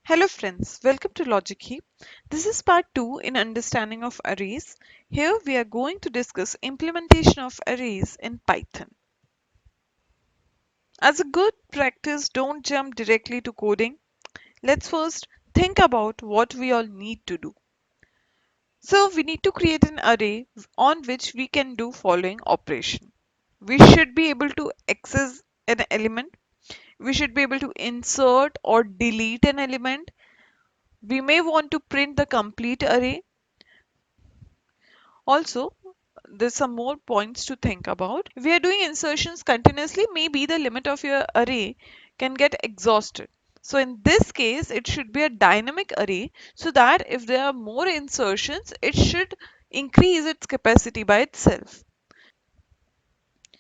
Hello friends, welcome to Logic Heap. This is part 2 in understanding of arrays. Here we are going to discuss implementation of arrays in Python. As a good practice, don't jump directly to coding. Let's first think about what we all need to do. So we need to create an array on which we can do following operation. We should be able to access an element. We should be able to insert or delete an element. We may want to print the complete array. Also, there's some more points to think about. If we are doing insertions continuously, maybe the limit of your array can get exhausted. So in this case, it should be a dynamic array so that if there are more insertions, it should increase its capacity by itself.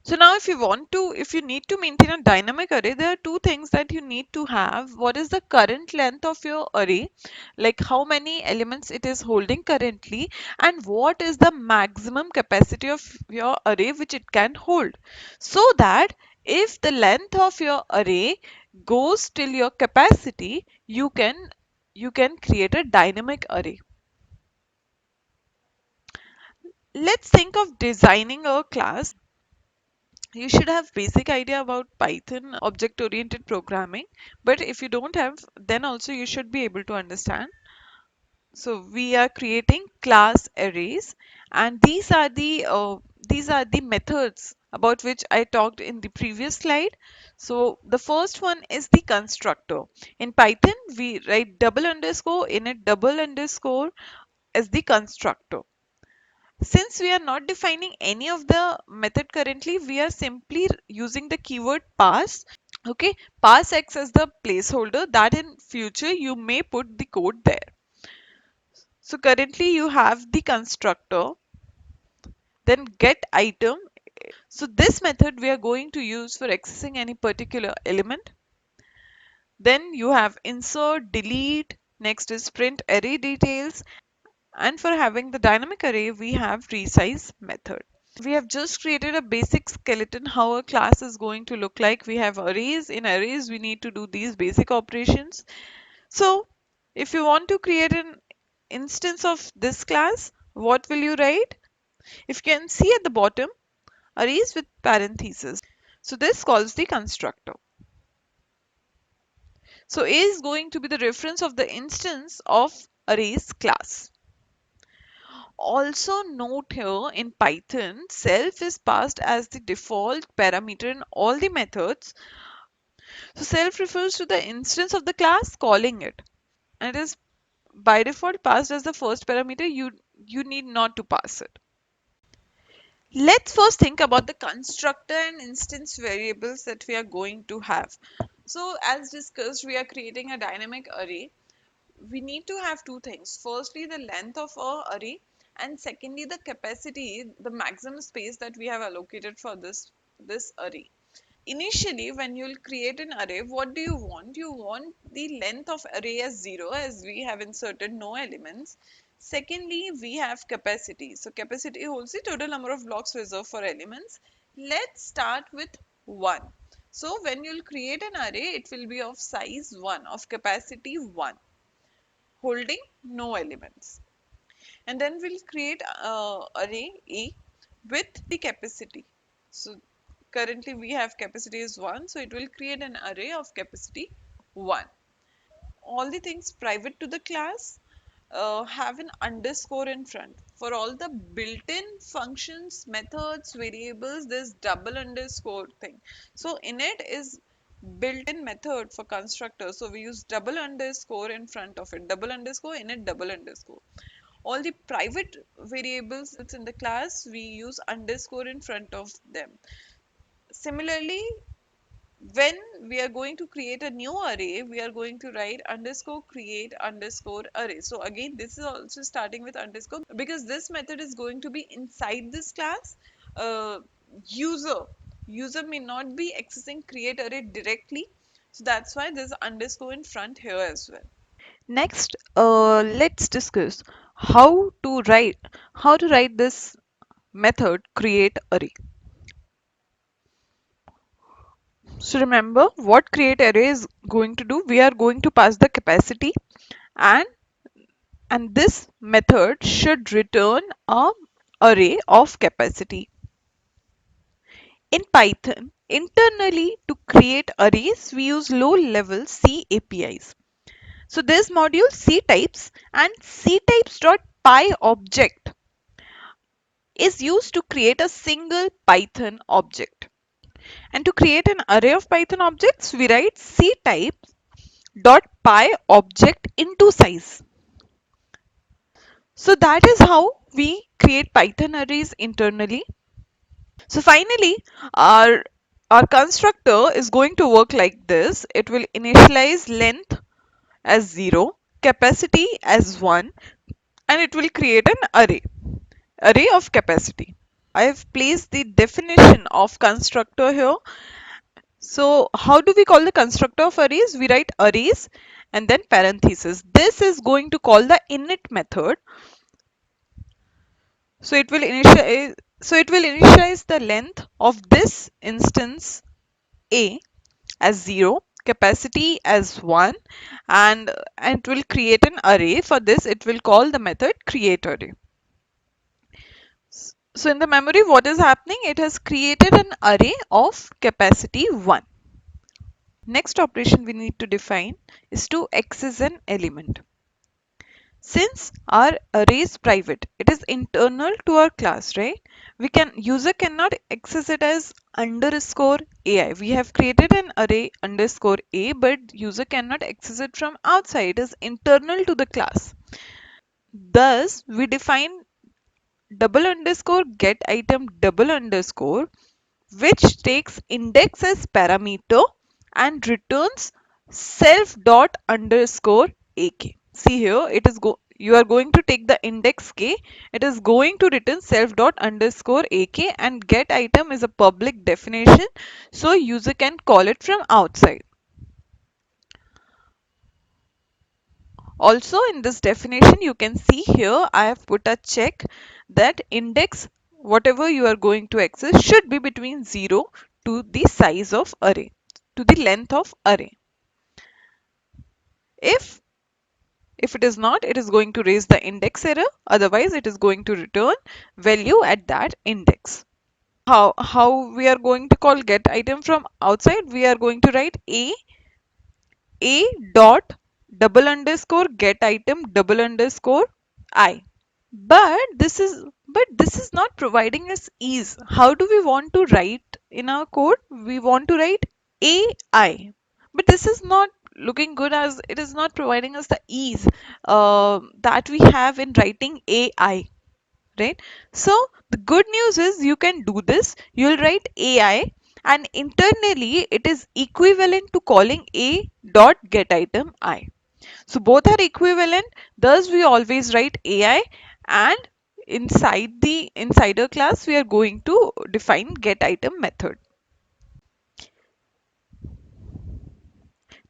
So now if you need to maintain a dynamic array, there are two things that you need to have. What is the current length of your array, like how many elements it is holding currently, and what is the maximum capacity of your array which it can hold. So that if the length of your array goes till your capacity, you can create a dynamic array. Let's think of designing a class. You should have basic idea about Python object oriented programming, but if you don't have, then also you should be able to understand. So we are creating class arrays, and these are the methods about which I talked in the previous slide. So the first one is the constructor. In Python we write double underscore init double underscore as the constructor. Since we are not defining any of the method currently, we are simply using the keyword pass. Okay, pass acts as the placeholder that in future you may put the code there. So currently you have the constructor, then get item. So this method we are going to use for accessing any particular element. Then you have insert, delete, next is print array details, and for having the dynamic array we have resize method. We have just created a basic skeleton how a class is going to look like. We have arrays. In arrays, we need to do these basic operations. So, if you want to create an instance of this class, what will you write? If you can see at the bottom, arrays with parentheses. So, this calls the constructor. So, A is going to be the reference of the instance of arrays class. Also note here in Python, self is passed as the default parameter in all the methods. So self refers to the instance of the class calling it, and it is by default passed as the first parameter. You need not to pass it. Let's first think about the constructor and instance variables that we are going to have. So as discussed, we are creating a dynamic array. We need to have two things. Firstly, the length of our array, and secondly, the capacity, the maximum space that we have allocated for this array. Initially, when you'll create an array, what do you want? You want the length of array as 0, as we have inserted no elements. Secondly, we have capacity. So capacity holds the total number of blocks reserved for elements. Let's start with 1. So when you'll create an array, it will be of size 1, of capacity 1, holding no elements. And then we'll create array A with the capacity. So currently we have capacity is 1, so it will create an array of capacity 1. All the things private to the class have an underscore in front. For all the built-in functions, methods, variables, this double underscore thing. So init is built-in method for constructor, so we use double underscore in front of it. Double underscore init double underscore. All the private variables that's in the class, we use underscore in front of them. Similarly, when we are going to create a new array, we are going to write underscore create underscore array. So again, this is also starting with underscore because this method is going to be inside this class. uh, user user may not be accessing create array directly, so that's why there's underscore in front here as well. Next, let's discuss how to write this method create array. So remember what create array is going to do. We are going to pass the capacity, and this method should return a array of capacity. In Python, internally to create arrays, we use low-level C APIs. So this module ctypes and ctypes.py object is used to create a single Python object. And to create an array of Python objects, we write ctypes.py object into size. So that is how we create Python arrays internally. So finally, our our constructor is going to work like this. It will initialize length as 0, capacity as 1, and it will create an array of capacity. I have placed the definition of constructor here. So how do we call the constructor of arrays? We write arrays and then parenthesis. This is going to call the init method. So it will initialize the length of this instance A as 0, capacity as 1, and it will create an array. For this it will call the method createArray. So in the memory, what is happening? It has created an array of capacity 1. Next operation we need to define is to access an element. Since our array is private, it is internal to our class, right? User cannot access it as underscore AI. We have created an array underscore A, but user cannot access it from outside. It is internal to the class. Thus, we define double underscore get item double underscore, which takes index as parameter and returns self dot underscore ak. See here, you are going to take the index k. It is going to return self dot underscore ak, and get item is a public definition, so user can call it from outside. Also in this definition, you can see here I have put a check that index whatever you are going to access should be between 0 to the size of array, to the length of array. If it is not, it is going to raise the index error. Otherwise, it is going to return value at that index. How we are going to call get item from outside? We are going to write a dot double underscore get item double underscore I. But this is not providing us ease. How do we want to write in our code? We want to write AI. But this is not looking good, as it is not providing us the ease that we have in writing AI, right? So the good news is you can do this. You'll write AI, and internally it is equivalent to calling a dot get item I. So both are equivalent. Thus we always write AI, and inside the insider class we are going to define get item method.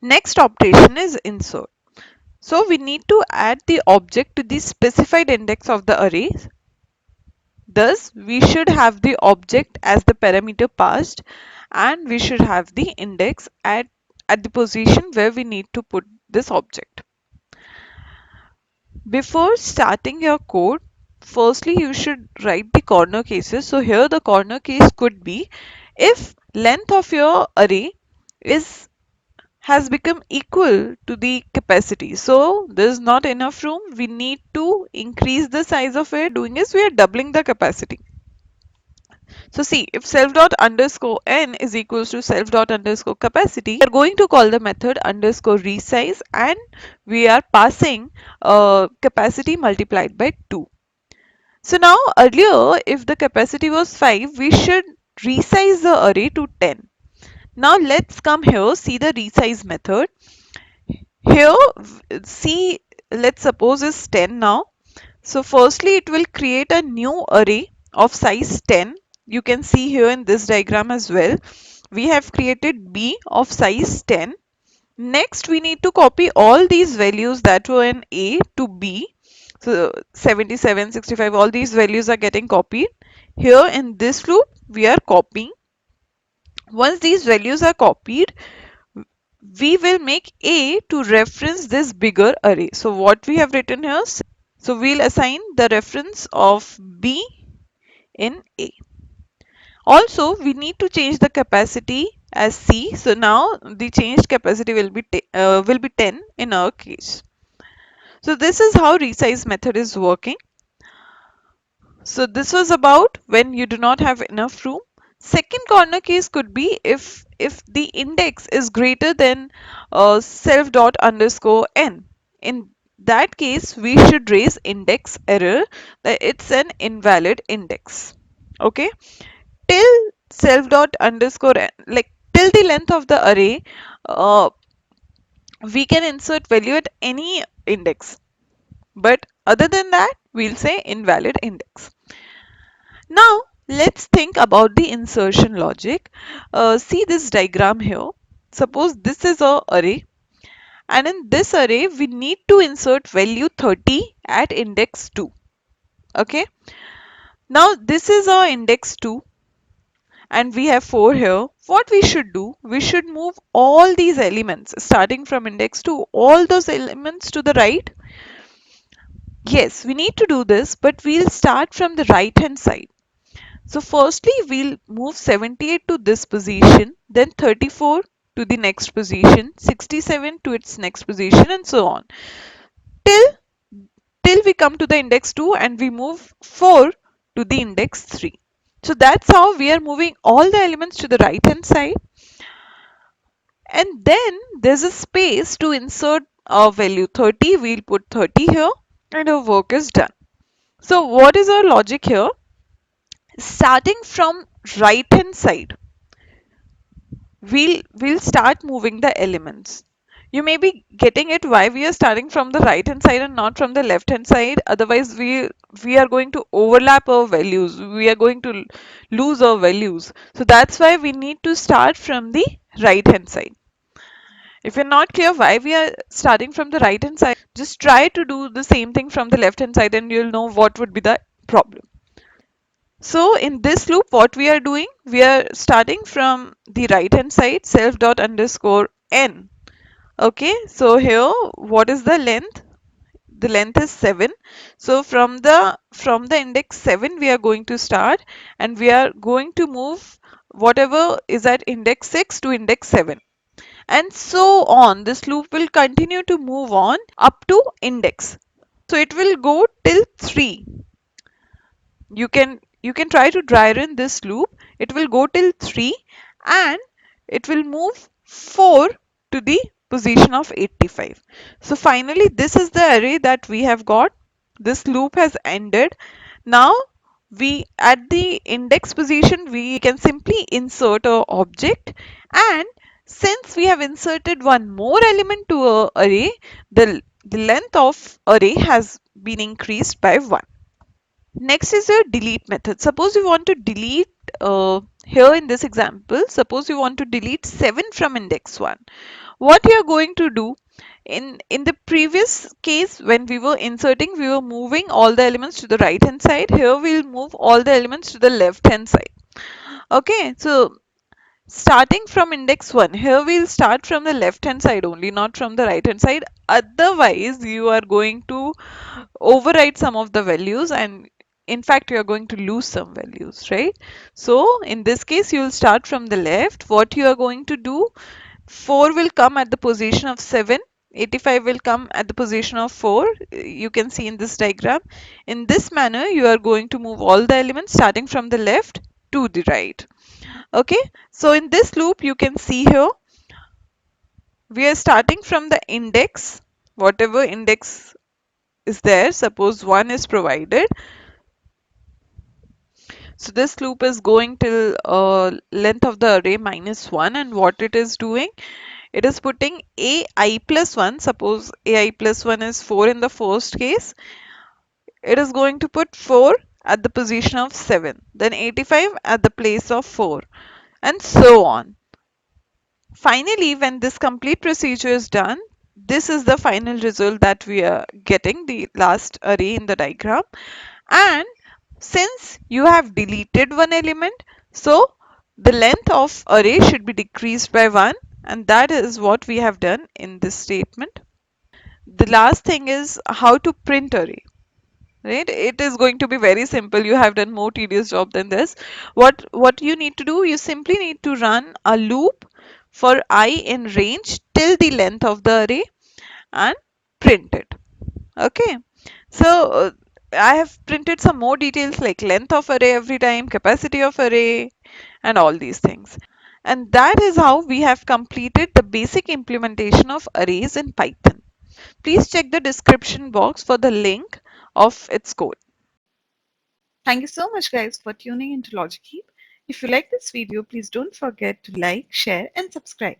Next operation is insert. So we need to add the object to the specified index of the array. Thus we should have the object as the parameter passed, and we should have the index at the position where we need to put this object. Before starting your code, firstly you should write the corner cases. So here the corner case could be if length of your array is has become equal to the capacity. So there is not enough room. We need to increase the size of it. Doing is we are doubling the capacity. So see, if self dot underscore n is equals to self dot underscore capacity, we are going to call the method underscore resize, and we are passing capacity multiplied by 2. So now earlier, if the capacity was 5, we should resize the array to 10. Now let's come here, see the resize method. Here, see, let's suppose is 10 now. So firstly, it will create a new array of size 10. You can see here in this diagram as well. We have created B of size 10. Next, we need to copy all these values that were in A to B. So 77, 65, all these values are getting copied. Here in this loop, we are copying Once these values are copied, we will make A to reference this bigger array. So what we have written here, so we'll assign the reference of B in A. Also, we need to change the capacity as C. So now the changed capacity will be 10 in our case. So this is how resize method is working. So this was about when you do not have enough room. Second corner case could be if the index is greater than self dot underscore n. In that case, we should raise index error that it's an invalid index. Okay, till self dot underscore n, like till the length of the array, uh, we can insert value at any index. But other than that, we'll say invalid index. Now, let's think about the insertion logic. See this diagram here. Suppose this is a array, and in this array, we need to insert value 30 at index 2. Okay. Now, this is our index 2, and we have 4 here. What we should do, we should move all these elements starting from index 2, all those elements to the right. Yes, we need to do this, but we'll start from the right hand side. So firstly, we'll move 78 to this position, then 34 to the next position, 67 to its next position, and so on till we come to the index 2 and we move 4 to the index 3. So that's how we are moving all the elements to the right hand side, and then there's a space to insert our value 30. We'll put 30 here and our work is done. So what is our logic here? Starting from right hand side, we'll start moving the elements. You may be getting it why we are starting from the right hand side and not from the left hand side. Otherwise, we are going to overlap our values. We are going to lose our values. So that's why we need to start from the right hand side. If you're not clear why we are starting from the right hand side, just try to do the same thing from the left hand side and you'll know what would be the problem. So in this loop, what we are doing, we are starting from the right hand side, self dot underscore n. Okay, so here, what is the length? The length is 7. So from the index 7, we are going to start and we are going to move whatever is at index 6 to index 7. And so on. This loop will continue to move on up to index. So it will go till 3. You can try to dry run this loop. It will go till 3 and it will move 4 to the position of 85. So finally this is the array that we have got. This loop has ended. Now we at the index position we can simply insert a object, and since we have inserted one more element to a array, the length of array has been increased by 1. Next is your delete method. Suppose you want to delete, here in this example, suppose you want to delete 7 from index 1. What you are going to do, in the previous case when we were inserting, we were moving all the elements to the right hand side. Here we will move all the elements to the left hand side. Okay, so starting from index 1, here we'll start from the left hand side only, not from the right hand side. Otherwise, you are going to overwrite some of the values and in fact you are going to lose some values, right? So in this case you will start from the left. What you are going to do, 4 will come at the position of 7, 85 will come at the position of 4. You can see in this diagram. In this manner you are going to move all the elements starting from the left to the right. Okay, so in this loop you can see here we are starting from the index, whatever index is there. Suppose 1 is provided. So this loop is going till length of the array minus 1, and what it is doing, it is putting ai plus 1. Suppose ai plus 1 is 4 in the first case. It is going to put 4 at the position of 7, then 85 at the place of 4, and so on. Finally, when this complete procedure is done, this is the final result that we are getting, the last array in the diagram. And since you have deleted one element, so The length of array should be decreased by 1, and that is what we have done in this statement. The last thing is how to print array. Right, it is going to be very simple. You have done more tedious job than this. What you need to do, you simply need to run a loop for I in range till the length of the array and print it. Okay, so I have printed some more details like length of array every time, capacity of array, and all these things. And that is how we have completed the basic implementation of arrays in Python. Please check the description box for the link of its code. Thank you so much, guys, for tuning into Logic Heap. If you like this video, please don't forget to like, share, and subscribe.